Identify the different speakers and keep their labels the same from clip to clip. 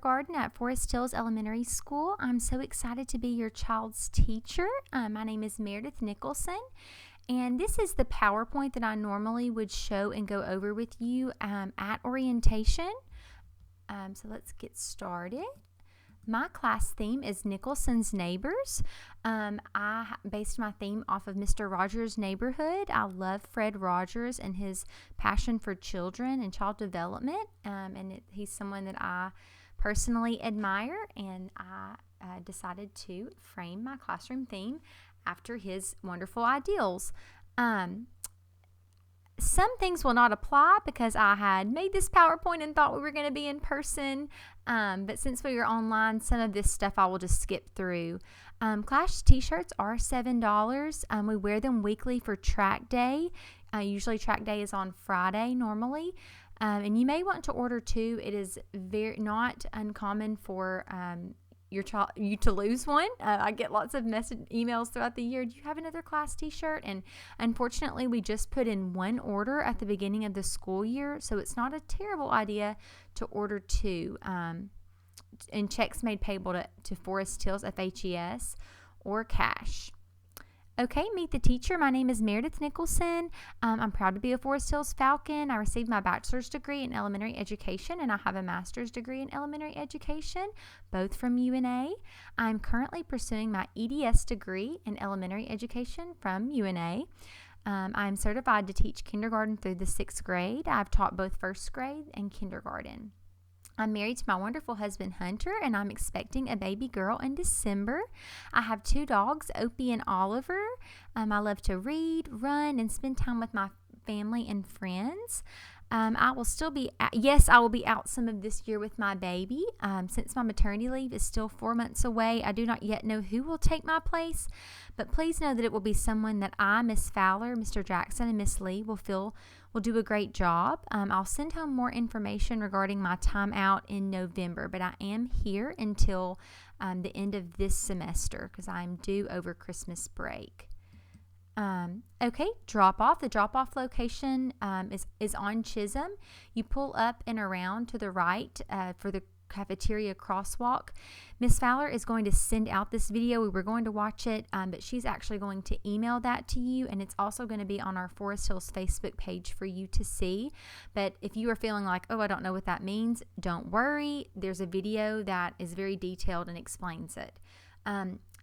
Speaker 1: Garden at Forest Hills Elementary School. I'm so excited to be your child's teacher. My name is Meredith Nicholson, and this is the PowerPoint that I normally would show and go over with you at orientation. So let's get started. My class theme is Nicholson's Neighbors. I based my theme off of Mr. Rogers' Neighborhood. I love Fred Rogers and his passion for children and child development, he's someone that I personally admire, and I decided to frame my classroom theme after his wonderful ideals. Some things will not apply because I had made this PowerPoint and thought we were going to be in person, but since we are online, some of this stuff I will just skip through. Class t-shirts are $7. We wear them weekly for track day. Usually track day is on Friday normally. And you may want to order two. It is not uncommon for you to lose one. I get lots of emails throughout the year. Do you have another class t-shirt? And unfortunately, we just put in one order at the beginning of the school year, so it's not a terrible idea to order two. And checks made payable to Forest Hills FHES or cash. Okay, meet the teacher. My name is Meredith Nicholson. I'm proud to be a Forest Hills Falcon. I received my bachelor's degree in elementary education, and I have a master's degree in elementary education, both from UNA. I'm currently pursuing my EDS degree in elementary education from UNA. I'm certified to teach kindergarten through the 6th grade. I've taught both first grade and kindergarten. I'm married to my wonderful husband, Hunter, and I'm expecting a baby girl in December. I have 2 dogs, Opie and Oliver. I love to read, run, and spend time with my family and friends. I will be out some of this year with my baby. Since my maternity leave is still 4 months away, I do not yet know who will take my place, but please know that it will be someone that I, Miss Fowler, Mr. Jackson, and Miss Lee will do a great job. I'll send home more information regarding my time out in November, but I am here until the end of this semester because I'm due over Christmas break. Okay, drop-off. The drop-off location is on Chisholm. You pull up and around to the right for the cafeteria crosswalk. Miss Fowler is going to send out this video. We were going to watch it, but she's actually going to email that to you, and it's also going to be on our Forest Hills Facebook page for you to see. But if you are feeling like, oh, I don't know what that means, don't worry. There's a video that is very detailed and explains it.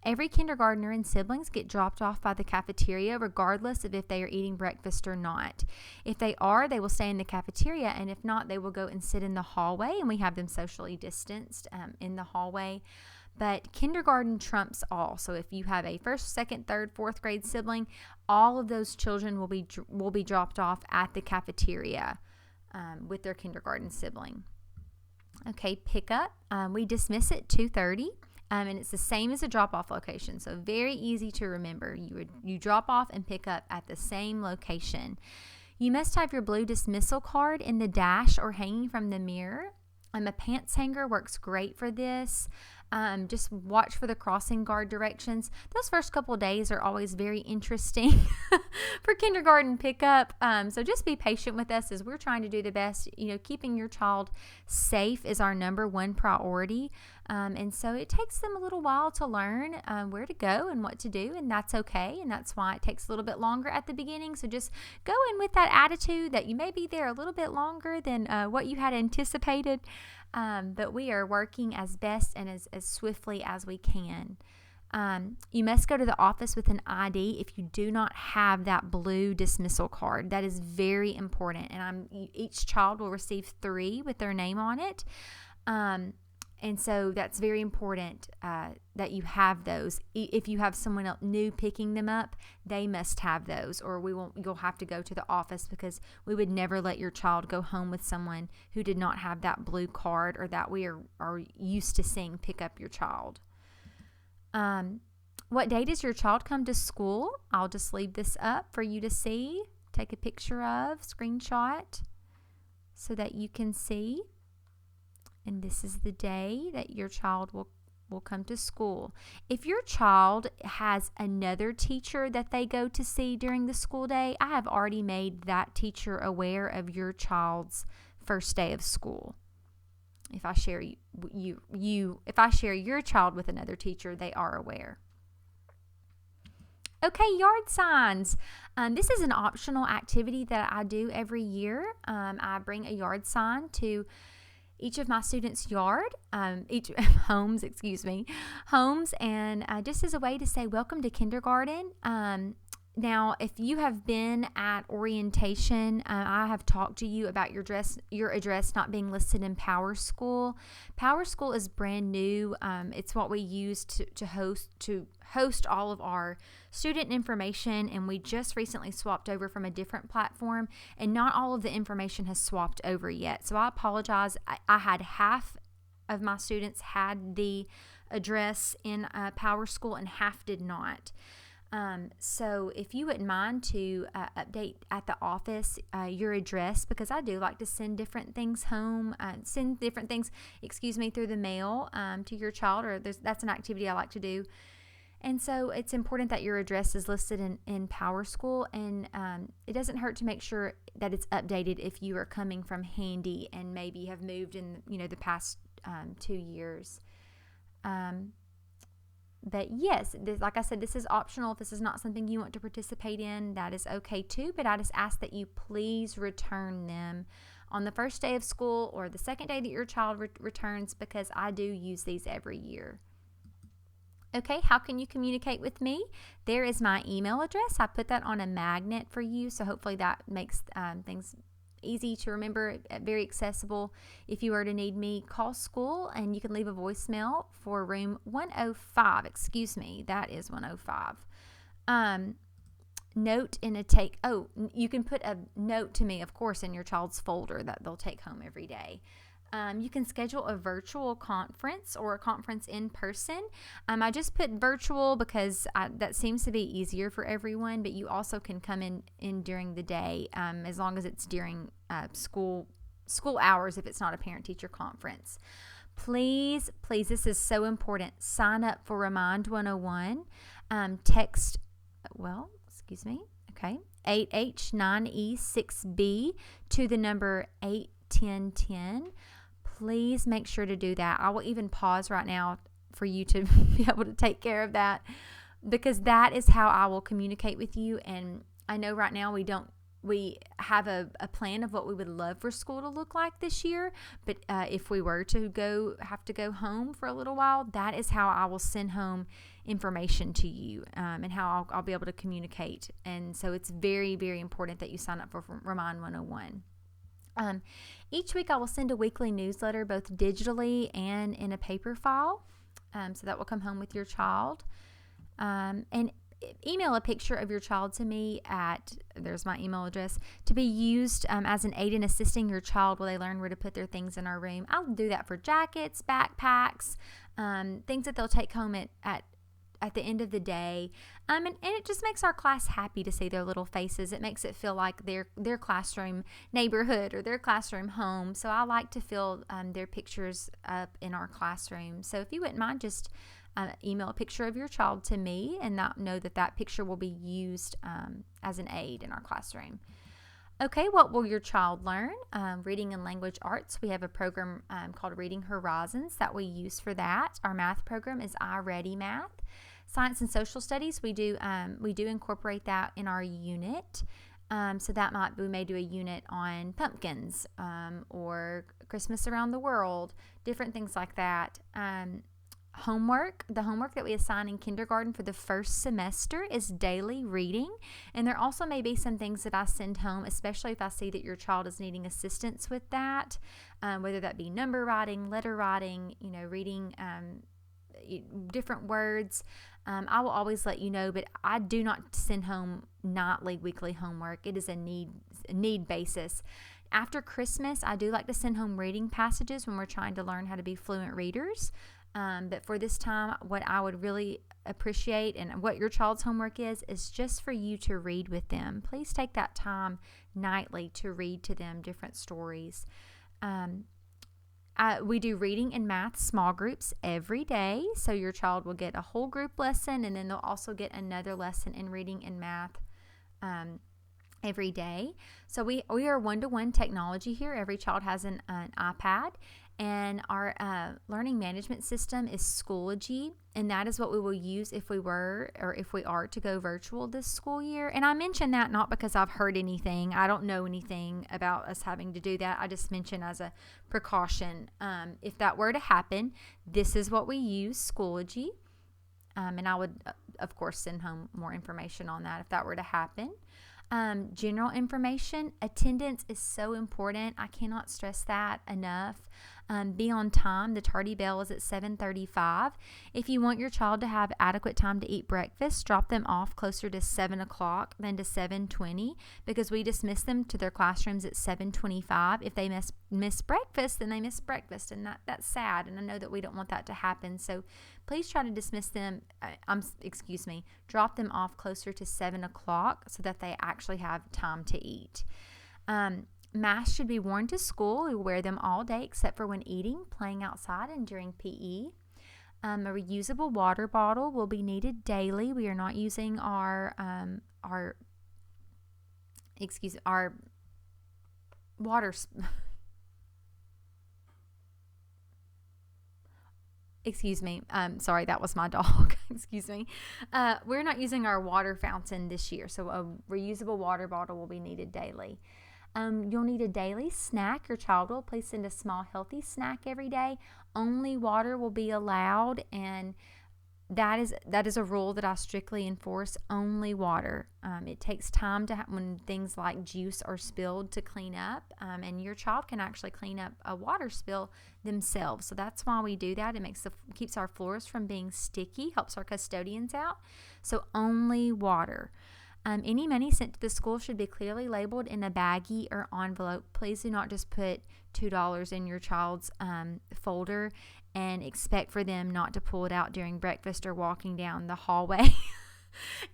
Speaker 1: Every kindergartner and siblings get dropped off by the cafeteria regardless of if they are eating breakfast or not. If they are, they will stay in the cafeteria, and if not, they will go and sit in the hallway, and we have them socially distanced in the hallway. But kindergarten trumps all. So if you have a 1st, 2nd, 3rd, 4th grade sibling, all of those children will be dropped off at the cafeteria with their kindergarten sibling. Okay, pickup. We dismiss at 2:30. And it's the same as a drop-off location, so very easy to remember. You drop off and pick up at the same location. You must have your blue dismissal card in the dash or hanging from the mirror. A pants hanger works great for this. Just watch for the crossing guard directions. Those first couple of days are always very interesting for kindergarten pickup. So just be patient with us as we're trying to do the best. Keeping your child safe is our number one priority. And so it takes them a little while to learn where to go and what to do, and that's okay. And that's why it takes a little bit longer at the beginning. So just go in with that attitude that you may be there a little bit longer than what you had anticipated. But we are working as best and as swiftly as we can. You must go to the office with an ID if you do not have that blue dismissal card. That is very important. And each child will receive 3 with their name on it. And so that's very important that you have those. If you have someone else new picking them up, they must have those, or you'll have to go to the office because we would never let your child go home with someone who did not have that blue card or that we are used to seeing pick up your child. What day does your child come to school? I'll just leave this up for you to see. Take a picture of, screenshot so that you can see. And this is the day that your child will come to school. If your child has another teacher that they go to see during the school day, I have already made that teacher aware of your child's first day of school. if I share if I share your child with another teacher, they are aware. Okay, yard signs. This is an optional activity that I do every year. I bring a yard sign to each of my students' each homes, and just as a way to say welcome to kindergarten. Now, if you have been at orientation, I have talked to you about your address not being listed in Power School. Power School is brand new. It's what we use to host all of our student information, and we just recently swapped over from a different platform, and not all of the information has swapped over yet. So I apologize. I had half of my students had the address in Power School and half did not. So if you wouldn't mind to update at the office your address, because I do like to send different things home, through the mail to your child, or that's an activity I like to do. And so it's important that your address is listed in Power School, and it doesn't hurt to make sure that it's updated if you are coming from Handy and maybe have moved in the past 2 years. But yes, like I said, this is optional. If this is not something you want to participate in, that is okay too. But I just ask that you please return them on the first day of school or the second day that your child returns, because I do use these every year. Okay, how can you communicate with me? There is my email address. I put that on a magnet for you, so hopefully that makes things easy to remember, very accessible. If you were to need me, call school and you can leave a voicemail for room 105. Excuse me, that is 105. Note in a take. Oh, you can put a note to me, of course, in your child's folder that they'll take home every day. You can schedule a virtual conference or a conference in person. I just put virtual because that seems to be easier for everyone, but you also can come in during the day as long as it's during school hours if it's not a parent-teacher conference. Please, this is so important. Sign up for Remind 101. Text, 8H9E6B to the number 81010. Please make sure to do that. I will even pause right now for you to be able to take care of that, because that is how I will communicate with you. And I know right now we have a plan of what we would love for school to look like this year, but if we were to have to go home for a little while, that is how I will send home information to you, and how I'll be able to communicate. And so it's very, very important that you sign up for Remind 101. Each week I will send a weekly newsletter, both digitally and in a paper file, so that will come home with your child. And email a picture of your child to me there's my email address, to be used as an aid in assisting your child while they learn where to put their things in our room. I'll do that for jackets, backpacks, things that they'll take home at the end of the day. And it just makes our class happy to see their little faces. It makes it feel like their classroom neighborhood or their classroom home. So I like to fill their pictures up in our classroom. So if you wouldn't mind, just email a picture of your child to me, and know that picture will be used as an aid in our classroom. Okay, what will your child learn? Reading and language arts. We have a program called Reading Horizons that we use for that. Our math program is iReady Math. Science and social studies, we do incorporate that in our unit. So we may do a unit on pumpkins or Christmas around the world, different things like that. Homework. The homework that we assign in kindergarten for the first semester is daily reading, and there also may be some things that I send home, especially if I see that your child is needing assistance with that, whether that be number writing, letter writing, reading different words. I will always let you know, but I do not send home nightly, weekly homework. It is a need basis. After Christmas, I do like to send home reading passages when we're trying to learn how to be fluent readers. But for this time, what I would really appreciate, and what your child's homework is just for you to read with them. Please take that time nightly to read to them different stories. We do reading and math small groups every day, so your child will get a whole group lesson, and then they'll also get another lesson in reading and math every day. So we are one-to-one technology here. Every child has an iPad, And our learning management system is Schoology, and that is what we will use if we are to go virtual this school year. And I mention that not because I've heard anything. I don't know anything about us having to do that. I just mention as a precaution. If that were to happen, this is what we use, Schoology. And I would, of course, send home more information on that if that were to happen. General information, attendance is so important. I cannot stress that enough. Be on time. The tardy bell is at 7:35. If you want your child to have adequate time to eat breakfast, drop them off closer to 7 o'clock than to 7:20, because we dismiss them to their classrooms at 7:25. If they miss breakfast, then they miss breakfast, and that's sad, and I know that we don't want that to happen. So please try to dismiss them, drop them off closer to 7 o'clock so that they actually have time to eat. Masks should be worn to school. We wear them all day except for when eating, playing outside, and during PE. A reusable water bottle will be needed daily. We are not using our water. Excuse me. Sorry, that was my dog. Excuse me. We're not using our water fountain this year, so a reusable water bottle will be needed daily. You'll need a daily snack. Your child will please send a small healthy snack every day. Only water will be allowed, and that is a rule that I strictly enforce. Only water. It takes time when things like juice are spilled to clean up, and your child can actually clean up a water spill themselves. So that's why we do that. It keeps our floors from being sticky, helps our custodians out. So only water. Any money sent to the school should be clearly labeled in a baggie or envelope. Please do not just put $2 in your child's folder and expect for them not to pull it out during breakfast or walking down the hallway.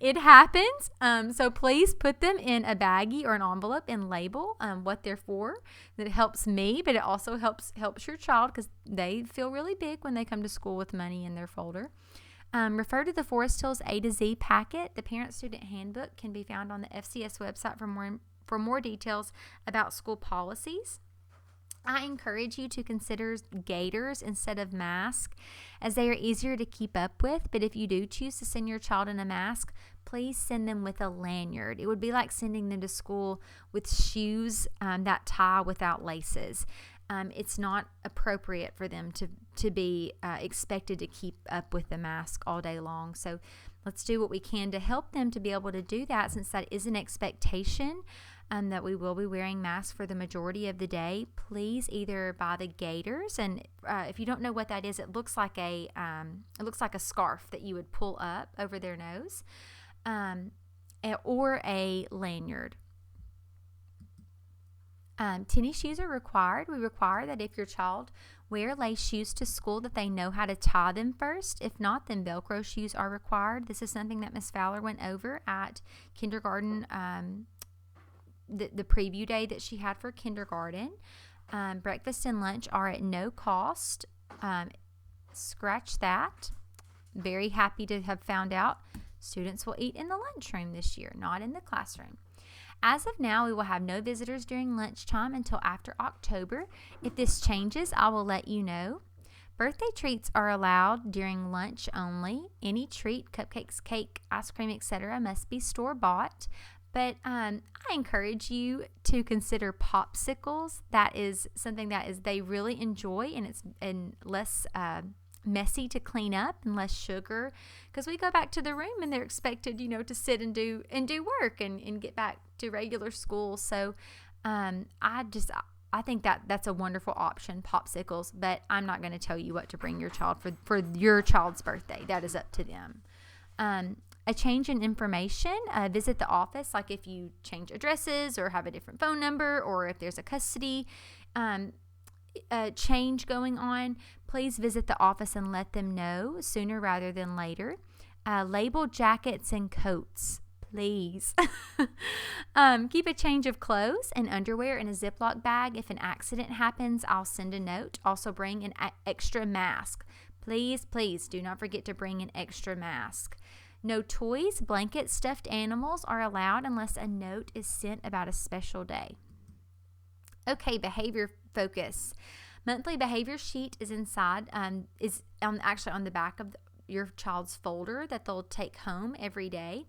Speaker 1: It happens. So please put them in a baggie or an envelope and label what they're for. That helps me, but it also helps your child, because they feel really big when they come to school with money in their folder. Refer to the Forest Hills A to Z packet. The Parent-Student Handbook can be found on the FCS website for more details about school policies. I encourage you to consider gaiters instead of masks, as they are easier to keep up with. But if you do choose to send your child in a mask, please send them with a lanyard. It would be like sending them to school with shoes that tie without laces. It's not appropriate for them to be expected to keep up with the mask all day long. So let's do what we can to help them to be able to do that, since that is an expectation that we will be wearing masks for the majority of the day. Please either buy the gaiters, and if you don't know what that is, it looks like a scarf that you would pull up over their nose, or a lanyard. Tennis shoes are required. We require that if your child wear lace shoes to school, that they know how to tie them first. If not, then Velcro shoes are required. This is something that Miss Fowler went over at kindergarten, the preview day that she had for kindergarten. Breakfast and lunch are at no cost. Scratch that. Very happy to have found out students will eat in the lunchroom this year, not in the classroom. As of now, we will have no visitors during lunchtime until after October. If this changes, I will let you know. Birthday treats are allowed during lunch only. Any treat, cupcakes, cake, ice cream, etc., must be store-bought. But I encourage you to consider popsicles. That is something that they really enjoy, and it's less messy to clean up and less sugar, because we go back to the room and they're expected to sit and do work and get back to regular school. So I think that's a wonderful option, popsicles, but I'm not going to tell you what to bring your child for your child's birthday. That is up to them. A change in information, visit the office, like if you change addresses or have a different phone number, or if there's a custody change going on, please visit the office and let them know sooner rather than later. Label jackets and coats, please. Keep a change of clothes and underwear in a Ziploc bag. If an accident happens, I'll send a note. Also bring an extra mask. Please do not forget to bring an extra mask. No toys, blankets, stuffed animals are allowed unless a note is sent about a special day. Okay, behavior focus. Monthly behavior sheet is inside, actually on the back of your child's folder that they'll take home every day.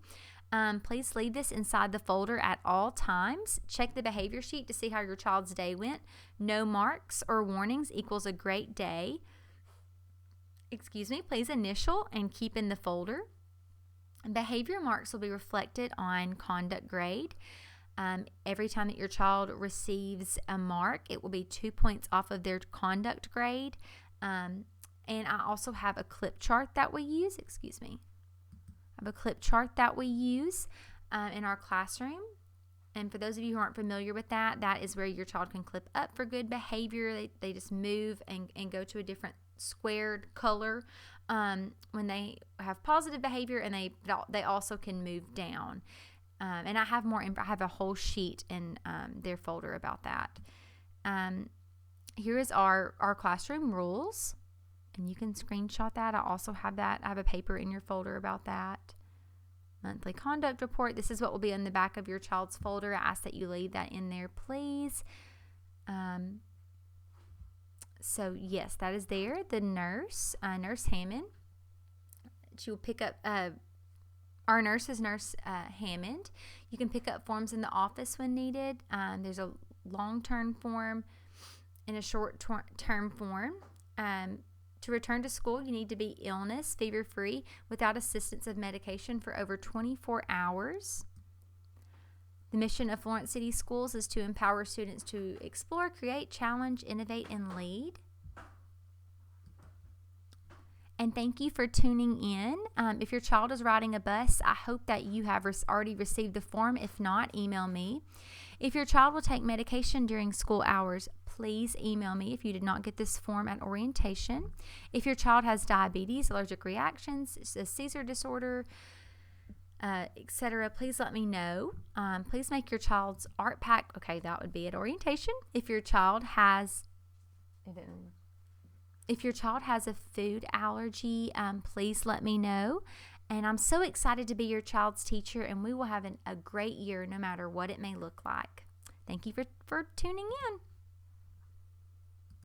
Speaker 1: Please leave this inside the folder at all times. Check the behavior sheet to see how your child's day went. No marks or warnings equals a great day. Please initial and keep in the folder. Behavior marks will be reflected on conduct grade. Every time that your child receives a mark, it will be 2 points off of their conduct grade. And I also have a clip chart that we use. In our classroom. And for those of you who aren't familiar with that, that is where your child can clip up for good behavior. They just move and go to a different squared color when they have positive behavior, and they also can move down. And I have I have a whole sheet in their folder about that. Here is our classroom rules, and you can screenshot that. I also have that. I have a paper in your folder about that. Monthly conduct report. This is what will be on the back of your child's folder. I ask that you leave that in there, please. So yes, that is there. The nurse, Nurse Hammond. She will pick up. Our nurse is Nurse Hammond. You can pick up forms in the office when needed. There's a long-term form and a short-term form. To return to school, you need to be illness, fever-free, without assistance of medication for over 24 hours. The mission of Florence City Schools is to empower students to explore, create, challenge, innovate, and lead. And thank you for tuning in. If your child is riding a bus, I hope that you have already received the form. If not, email me. If your child will take medication during school hours, please email me if you did not get this form at orientation. If your child has diabetes, allergic reactions, a seizure disorder, etc., please let me know. Please make your child's art pack. Okay, that would be at orientation. If your child has a food allergy, please let me know. And I'm so excited to be your child's teacher, and we will have a great year no matter what it may look like. Thank you for tuning in.